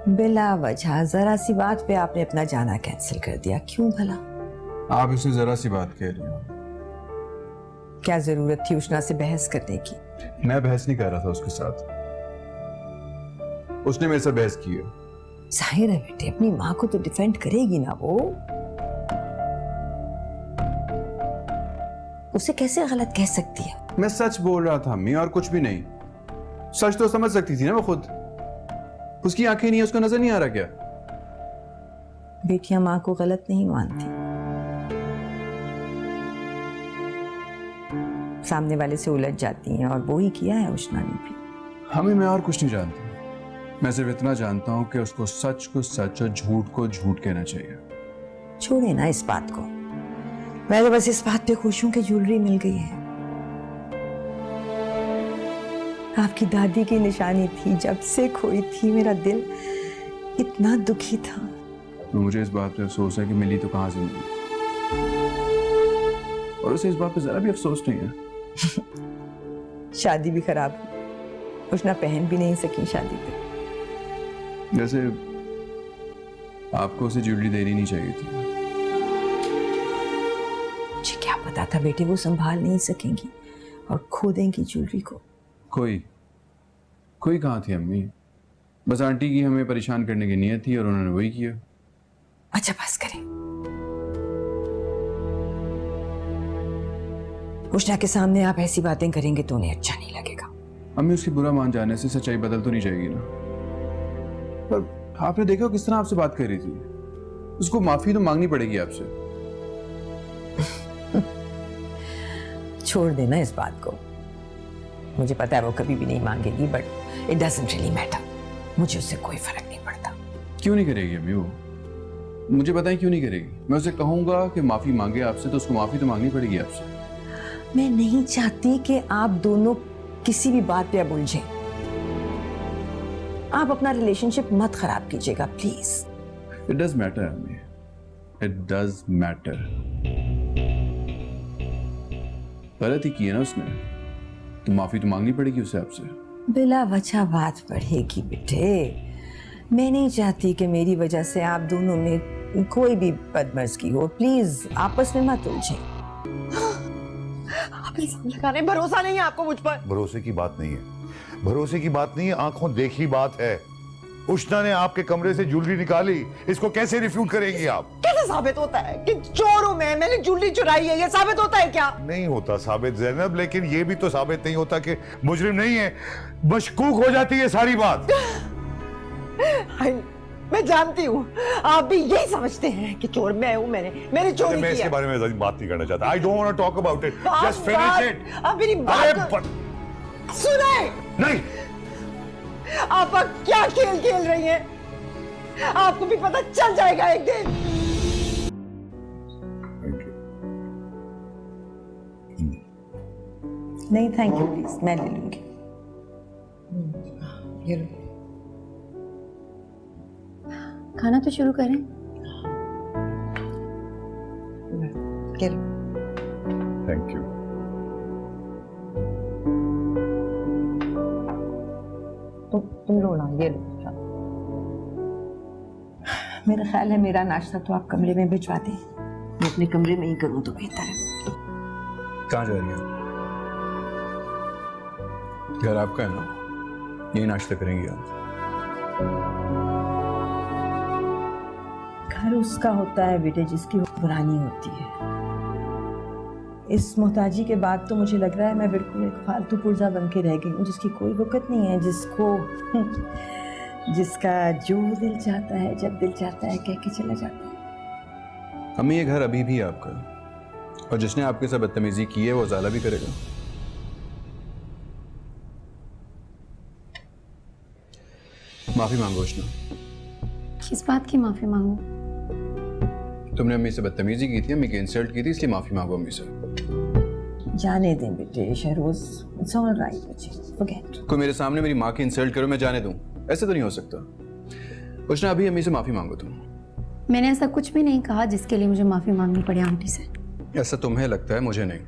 बिला वजह जरा सी बात पे आपने अपना जाना कैंसिल कर दिया, क्यों भला? आप इससे जरा सी बात कह रही हो। क्या जरूरत थी उष्णा से बहस करने की? मैं बहस नहीं कर रहा था उसके साथ, उसने मेरे से बहस की है। जाहिर है बेटे, अपनी माँ को तो डिफेंड करेगी ना वो। उसे कैसे गलत कह सकती है? मैं सच बोल रहा था अम्मी, और कुछ भी नहीं। सच तो समझ सकती थी ना वो खुद। उसकी आंखें नहीं है, उसको नजर नहीं आ रहा क्या? बेटियां माँ को गलत नहीं मानती, सामने वाले से उलझ जाती हैं, और वो ही किया है उष्णा ने भी। हमें मैं और कुछ नहीं जानता, मैं सिर्फ इतना जानता हूं कि उसको सच को सच और झूठ को झूठ कहना चाहिए। छोड़े ना इस बात को, मैं तो बस इस बात पे खुश हूं कि ज्वेलरी मिल गई है। आपकी दादी की निशानी थी, जब से खोई थी मेरा दिल इतना दुखी था। तो मुझे इस बात पे अफसोस है कि मिली तो कहां से मिली, और उसे इस बात पे जरा भी अफसोस नहीं है। शादी भी खराब हुई, उष्णा पहन भी नहीं सकी शादी पे। जैसे आपको उसे ज्वेलरी देनी नहीं चाहिए थी। मुझे क्या पता था बेटे वो संभाल नहीं सकेंगी और खो देंगी ज्वेलरी को। कोई कहाँ थी अम्मी, बस आंटी की हमें परेशान करने की नीयत थी और उन्होंने वही किया। अच्छा बस करें, उष्णा के सामने आप ऐसी बातें करेंगे तो उन्हें अच्छा नहीं लगेगा। अम्मी, उसकी बुरा मान जाने से सच्चाई बदल तो नहीं जाएगी ना। पर आपने देखा किस तरह आपसे बात कर रही थी, उसको माफी तो मांगनी पड़ेगी आपसे। छोड़ देना इस बात को, मुझे पता है वो कभी भी नहीं मांगेगी, but it doesn't really matter. मुझे उससे कोई फर्क नहीं पड़ता। क्यों नहीं करेगी अम्मी वो? मुझे पता है क्यों नहीं करेगी। मैं उसे कहूंगा कि माफी मांगे आपसे, तो उसको माफी तो मांगनी पड़ेगी आपसे। मैं नहीं चाहती कि आप दोनों किसी भी बात पे अब उलझें। आप अपना रिलेशनशिप मत खराब कीजिएगा प्लीज। इट डज मैटर अम्मी, इट डज मैटर। गलती की है ना उसने, तो माफी तो मांगनी पड़ेगी उसे आपसे। बिला वजह बात बढ़ेगी बेटे। मैं नहीं चाहती कि मेरी वजह से आप दोनों में कोई भी बदमर्जी हो। प्लीज आपस में मत उलझें। आप इल्जाम लगा रहे हैं, भरोसा नहीं है आपको मुझ पर। भरोसे की बात नहीं है, भरोसे की बात नहीं है, आंखों देखी बात है। उष्णा ने आपके कमरे से ज्वेलरी निकाली, इसको कैसे रिफ्यूट करेंगी आप? कैसे साबित होता है कि चोर हूं मैंने ज्वेलरी चुराई है? ये साबित होता है क्या? नहीं होता साबित जैनब, लेकिन ये भी तो साबित नहीं होता कि मुजरिम नहीं है। मशकूक हो जाती है सारी बात। मैं जानती हूँ, आप भी यही समझते हैं कि चोर मैं हूँ, मैंने चोरी मैं की इसके है। बारे में बात नहीं करना चाहता। I don't want to talk about it, just finish it. आप मेरी बात सुने। नहीं, आप क्या खेल खेल रही हैं? आपको भी पता चल जाएगा एक दिन। नहीं थैंक यू प्लीज, मैं ले लूंगी। ये लो। खाना तो शुरू करें। ये लो। Thank you. तुम लो ना, ये लो। मेरा ख्याल है मेरा नाश्ता तो आप कमरे में भिजवा दें, मैं अपने कमरे में ही करूं तो बेहतर है। कहाँ जा रही है? घर आपका है ना, यही नाश्ता करेंगी आप। घर उसका होता है बेटे जिसकी हुक्मरानी होती है। इस मोहताजी के बाद तो मुझे लग रहा है मैं बिल्कुल एक फालतू पुर्जा बन के रह गई हूँ, जिसकी कोई वक़्त नहीं है, जिसका जो दिल चाहता है जब दिल चाहता है कह के चला जाता है। अम्मी, ये घर अभी भी आपका है, और जिसने आपके साथ बदतमीजी की है वो ज़ाला भी करेगा। माफी मांगो उष्णा। किस बात की माफी मांगू? तुमने अम्मी से बदतमीजी की थी, अम्मी की इंसल्ट की थी, इसलिए माफी मांगो अम्मी से। जाने दें बेटे शहरोज, इट्स ऑल राइट बच्चे, फॉरगेट। कोई मेरे सामने मेरी माँ की इंसल्ट करो, मैं जाने दूं? ऐसे तो नहीं हो सकता। उष्णा, अभी अम्मी से माफी मांगो तुम। मैंने ऐसा कुछ भी नहीं कहा जिसके लिए मुझे माफी मांगनी पड़े आंटी से। ऐसा तुम्हें लगता है, मुझे नहीं।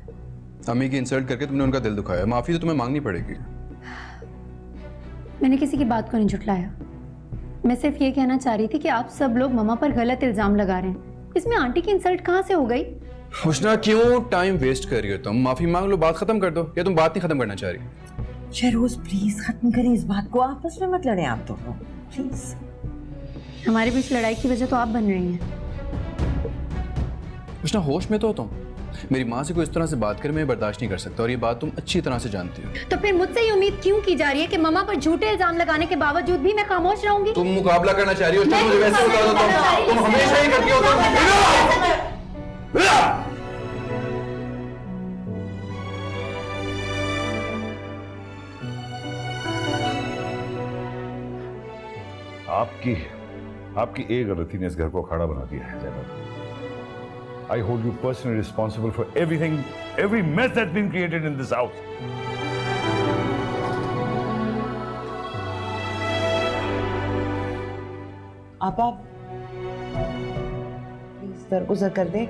अम्मी की इंसल्ट करके तुमने उनका दिल दुखाया, माफी तो तुम्हें मांगनी पड़ेगी। मैंने किसी की बात को नहीं झुठलाया। मैं सिर्फ ये कहना चाह रही थी कि आप सब लोग मम्मा पर गलत इल्जाम लगा रहे हैं। इसमें आंटी की इंसल्ट कहाँ से हो गई? उष्णा क्यों टाइम वेस्ट कर रही हो तुम? माफी मांग लो, बात खत्म कर दो, या तुम बात नहीं खत्म करना चाह रही? शहरोज प्लीज खत्म करें इस बात को, आपस में मत लड़ें आप दोनों प्लीज। हमारे बीच लड़ाई की वजह तो आप बन रही हैं। उष्णा होश में तो हो तुम? मेरी माँ से कोई इस तरह से बात करे मैं बर्दाश्त नहीं कर सकता, और ये बात तुम अच्छी तरह से जानती हो। तो फिर मुझसे ये उम्मीद क्यों की जा रही है कि मम्मा पर झूठे इल्जाम लगाने के बावजूद भी मैं खामोश रहूंगी? तुम मुकाबला करना चाह रही हो? चलो मुझे वैसे बता दो, तुम हमेशा ही करती हो। आपकी एक गलती ने इस घर को खड़ा बना दिया है Zainab. I hold you personally responsible for everything, every mess that's been created in this house. आप प्लीज दरगुजर कर दें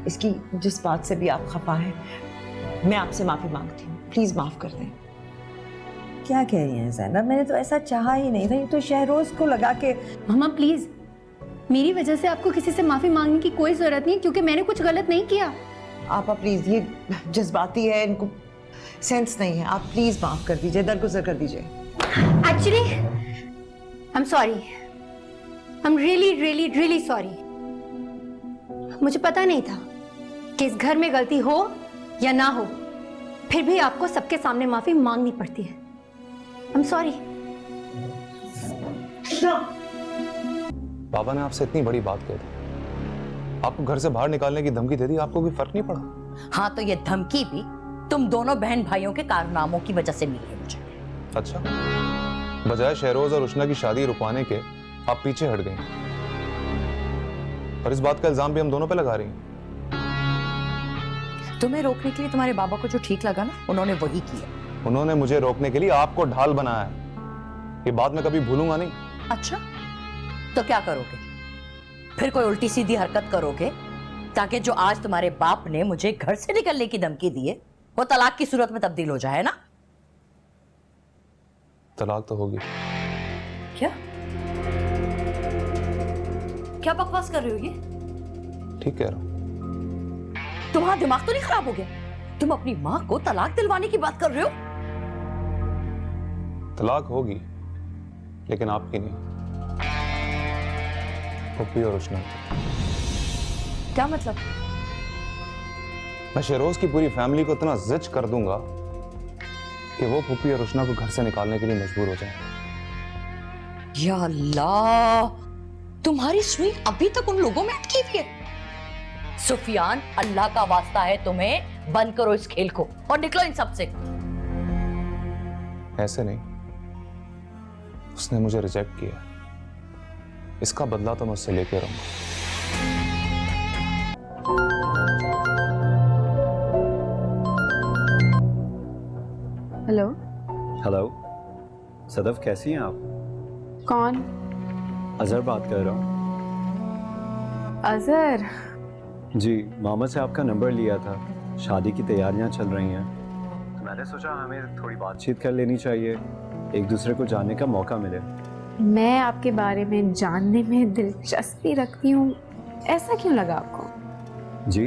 इसकी, जिस बात से भी आप खफा हैं। मैं आपसे माफी मांगती हूँ, प्लीज माफ कर दें। क्या कह रही हैं ज़ैनब? मैंने तो ऐसा चाहा ही नहीं था, ये तो शहरोज को लगा के। मम्मा प्लीज, मेरी वजह से आपको किसी से माफी मांगने की कोई जरूरत नहीं, क्योंकि मैंने कुछ गलत नहीं किया। आप प्लीज, ये जज्बाती है, इनको सेंस नहीं है। आप प्लीज माफ कर दीजिए, दरगुजर कर दीजिए। Actually I am sorry, I am really sorry. मुझे पता नहीं था कि इस घर में गलती हो या ना हो, फिर भी आपको सबके सामने माफी मांगनी पड़ती है। I am sorry. बाबा ने आपसे इतनी बड़ी बात कह दी, आपको घर से बाहर निकालने की धमकी दे दी, आपको कोई फर्क नहीं पड़ा? हाँ, तो ये धमकी भी तुम दोनों बहन भाइयों के कारनामों की वजह से मिली है मुझे। अच्छा, बजाय शहरोज और उष्णा की शादी रुकवाने के आप पीछे हट गई, और इस बात का इल्जाम भी हम दोनों पे लगा रही हैं। तुम्हें रोकने के लिए तुम्हारे बाबा को जो ठीक लगा ना, उन्होंने वही किया। उन्होंने मुझे रोकने के लिए आपको ढाल बनाया है, ये बात मैं कभी भूलूंगा नहीं। अच्छा, तो क्या करोगे फिर? कोई उल्टी सीधी हरकत करोगे ताकि जो आज तुम्हारे बाप ने मुझे घर से निकलने की धमकी दी है वो तलाक की सूरत में तब्दील हो जाए ना? तलाक तो होगी। क्या क्या बकवास कर रहे हो? ये ठीक कह रहा हूं। तुम्हारा दिमाग तो नहीं खराब हो गया? तुम अपनी माँ को तलाक दिलवाने की बात कर रहे हो? तलाक होगी, लेकिन आपकी नहीं, पप्पी और उष्णा की। क्या मतलब? मैं शहरोज की पूरी फैमिली को इतना जिच कर दूंगा कि वो पुप्पी और उष्णा को घर से निकालने के लिए मजबूर हो जाए। या अल्लाह, तुम्हारी सुई अभी तक उन लोगों में अटकी हुई है। सुफियान, अल्लाह का वास्ता है तुम्हें, बंद करो इस खेल को और निकलो इन सब से। ऐसे नहीं, उसने मुझे रिजेक्ट किया, इसका बदला तो मैं उससे लेके रहूंगा। हेलो। हेलो सदफ, कैसी हैं आप? कौन? अजहर बात कर रहा हूँ। अजहर? जी, मोहम्मद से आपका नंबर लिया था, शादी की तैयारियां चल रही हैं, तो मैंने सोचा हमें थोड़ी बातचीत कर लेनी चाहिए, एक दूसरे को जानने का मौका मिले। मैं आपके बारे में जानने में दिलचस्पी रखती हूँ, ऐसा क्यों लगा आपको? जी,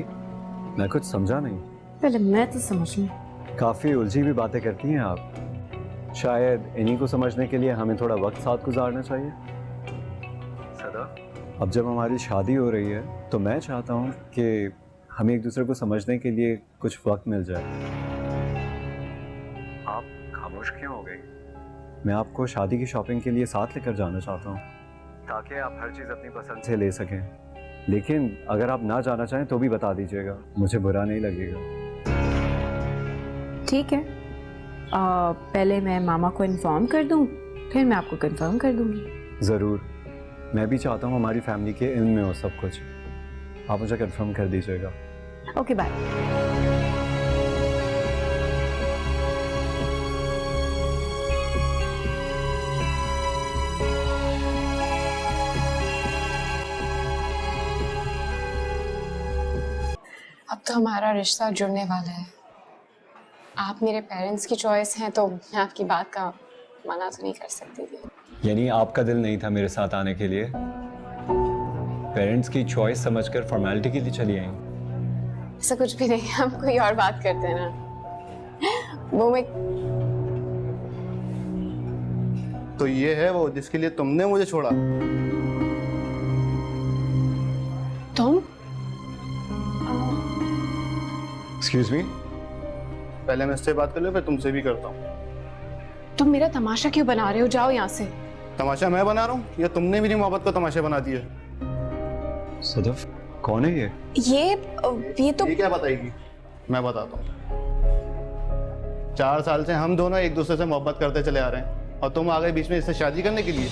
मैं कुछ समझा नहीं। पहले मैं तो समझ लूँ। काफ़ी उलझी हुई बातें करती हैं आप, शायद इन्हीं को समझने के लिए हमें थोड़ा वक्त साथ गुजारना चाहिए। सदफ, अब जब हमारी शादी हो रही है तो मैं चाहता हूँ कि हमें एक दूसरे को समझने के लिए कुछ वक्त मिल जाए। आप खामोश क्यों हो गई? मैं आपको शादी की शॉपिंग के लिए साथ लेकर जाना चाहता हूँ, ताकि आप हर चीज़ अपनी पसंद से ले सकें, लेकिन अगर आप ना जाना चाहें तो भी बता दीजिएगा, मुझे बुरा नहीं लगेगा। ठीक है, पहले मैं मामा को इन्फॉर्म कर दूँ, फिर मैं आपको कंफर्म कर दूँगी। ज़रूर, मैं भी चाहता हूँ हमारी फैमिली के इल्म में हो सब कुछ, आप मुझे कंफर्म कर दीजिएगा। Okay, bye. अब तो हमारा रिश्ता जुड़ने वाला है। आप मेरे पेरेंट्स की चॉइस हैं, तो मैं आपकी बात का मना तो नहीं कर सकती थी। यानी आपका दिल नहीं था मेरे साथ आने के लिए? पेरेंट्स की चॉइस समझकर फॉर्मेलिटी के लिए चली आई? ऐसा कुछ भी नहीं, हम कोई और बात करते हैं ना। वो मैं तो ये है वो जिसके लिए तुमने मुझे छोड़ा। तुम एक्सक्यूज मी? पहले मैं इससे बात कर लूं, फिर तुमसे भी करता हूँ। तुम मेरा तमाशा क्यों बना रहे हो? जाओ यहाँ से। तमाशा मैं बना रहा हूँ या तुमने मेरी मोहब्बत को तमाशा बना दिया? सदफ, कौन है ये? ये तो ये क्या बताएगी? मैं बताता हूँ। 4 साल से हम दोनों एक दूसरे से मोहब्बत करते चले आ रहे हैं और तुम आ गए बीच में इससे शादी करने के लिए।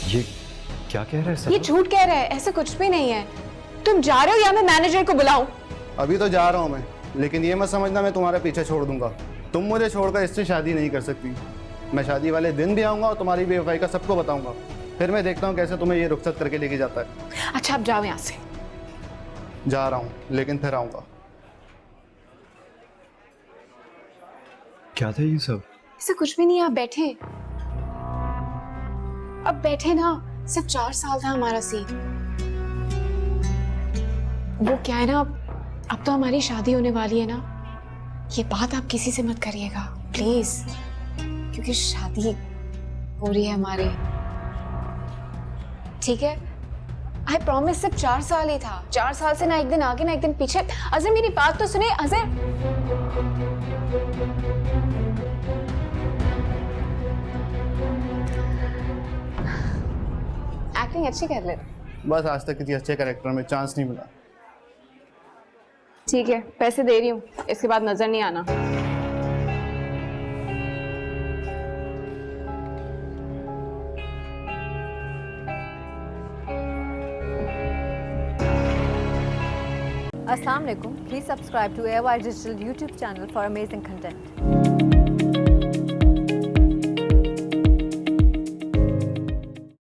ये क्या कह रहा है सदफ? ये झूठ कह रहा है, ऐसा कुछ भी नहीं है। तुम जा रहे हो या मैं मैनेजर को बुलाऊं? अभी तो जा रहा हूँ मैं, लेकिन ये मत समझना मैं तुम्हारे पीछे छोड़ दूंगा। तुम मुझे छोड़कर इससे शादी नहीं कर सकती। मैं शादी वाले दिन भी आऊंगा और तुम्हारी बेवफाई का सबको बताऊंगा। फिर मैं देखता हूँ कैसे तुम्हें ये रुखसत करके लेके जाता है। अच्छा, अब जाओ यहाँ से। जा रहा हूँ, लेकिन फिर आऊंगा। क्या था ये सब? ऐसा कुछ भी नहीं, आप बैठे। अब बैठे ना, सिर्फ 4 साल था हमारा सीन। वो क्या है ना, अब तो हमारी शादी होने वाली है ना। ये बात आप किसी से मत करिएगा प्लीज, क्योंकि शादी हो रही है हमारी। ठीक है? आई प्रॉमिस, सिर्फ 4 साल ही था। 4 साल से ना एक दिन आगे ना एक दिन पीछे। अजहर, मेरी बात तो सुनिए। अजहर, एक्टिंग अच्छी कर ले। बस आज तक किसी अच्छे कैरेक्टर में चांस नहीं मिला। ठीक है, पैसे दे रही हूँ, इसके बाद नजर नहीं आना। Assalamu alaikum. Please subscribe to AOI Digital YouTube channel for amazing content.